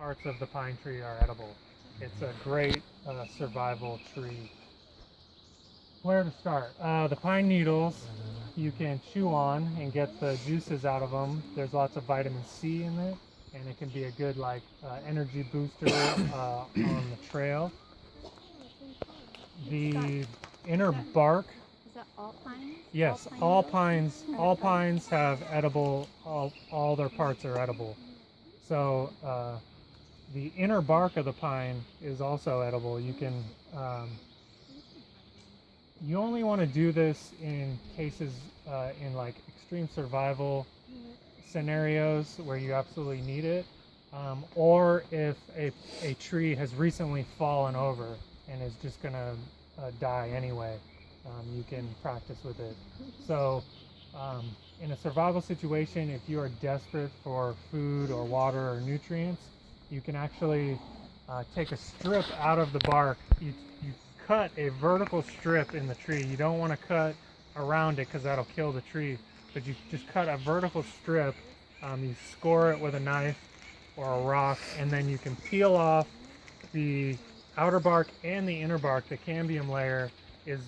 parts of the pine tree are edible. It's a great survival tree. Where to start? The pine needles you can chew on and get the juices out of them. There's lots of vitamin C in it, and it can be a good energy booster on the trail. The inner bark. Is that all pines? Yes, all pines have edible. All their parts are edible. So the inner bark of the pine is also edible. You can. You only want to do this in cases in extreme survival scenarios where you absolutely need it, or if a tree has recently fallen over and is just gonna die anyway. You can practice with it. So in a survival situation, if you are desperate for food or water or nutrients, you can actually take a strip out of the bark. You cut a vertical strip in the tree. You don't want to cut around it because that'll kill the tree, but you just cut a vertical strip. You score it with a knife or a rock, and then you can peel off the outer bark and the inner bark. The cambium layer is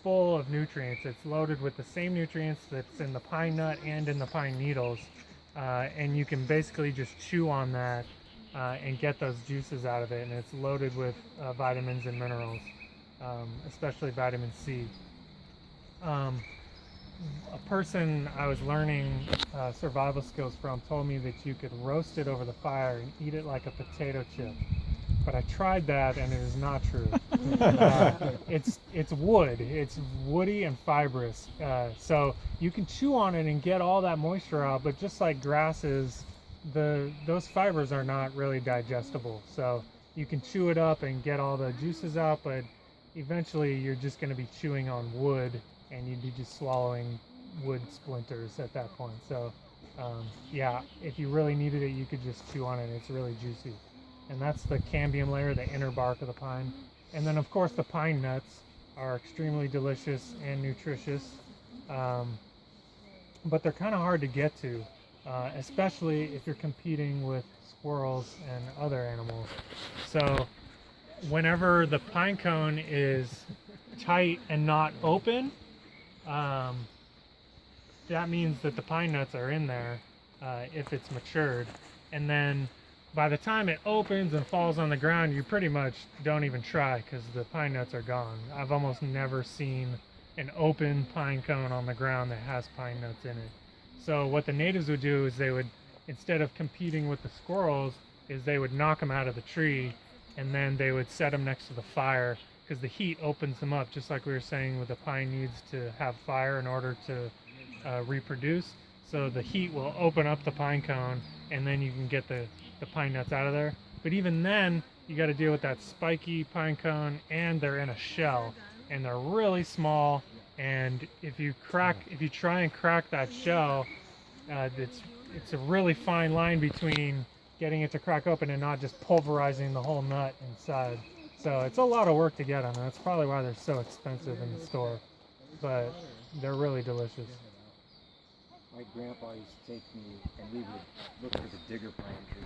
full of nutrients. It's loaded with the same nutrients that's in the pine nut and in the pine needles, and you can basically just chew on that and get those juices out of it, and it's loaded with vitamins and minerals, especially vitamin C. A person I was learning survival skills from told me that you could roast it over the fire and eat it like a potato chip. But I tried that, and it is not true. It's wood. It's woody and fibrous. So you can chew on it and get all that moisture out, but just like grasses, those fibers are not really digestible. So you can chew it up and get all the juices out, but eventually you're just going to be chewing on wood, and you'd be just swallowing wood splinters at that point. So yeah, if you really needed it, you could just chew on it. It's really juicy. And that's the cambium layer, the inner bark of the pine. And then of course the pine nuts are extremely delicious and nutritious, but they're kind of hard to get to, especially if you're competing with squirrels and other animals. So whenever the pine cone is tight and not open, that means that the pine nuts are in there if it's matured. And then by the time it opens and falls on the ground, you pretty much don't even try because the pine nuts are gone. I've almost never seen an open pine cone on the ground that has pine nuts in it. So what the natives would do is they would, instead of competing with the squirrels, is they would knock them out of the tree, and then they would set them next to the fire because the heat opens them up, just like we were saying with the pine needs to have fire in order to reproduce. So the heat will open up the pine cone, and then you can get the pine nuts out of there. But even then, you got to deal with that spiky pine cone, and they're in a shell, and they're really small. And if you try and crack that shell, it's a really fine line between getting it to crack open and not just pulverizing the whole nut inside. So it's a lot of work to get them, and that's probably why they're so expensive in the store. But they're really delicious. My grandpa used to take me, and we would look for the digger pine tree.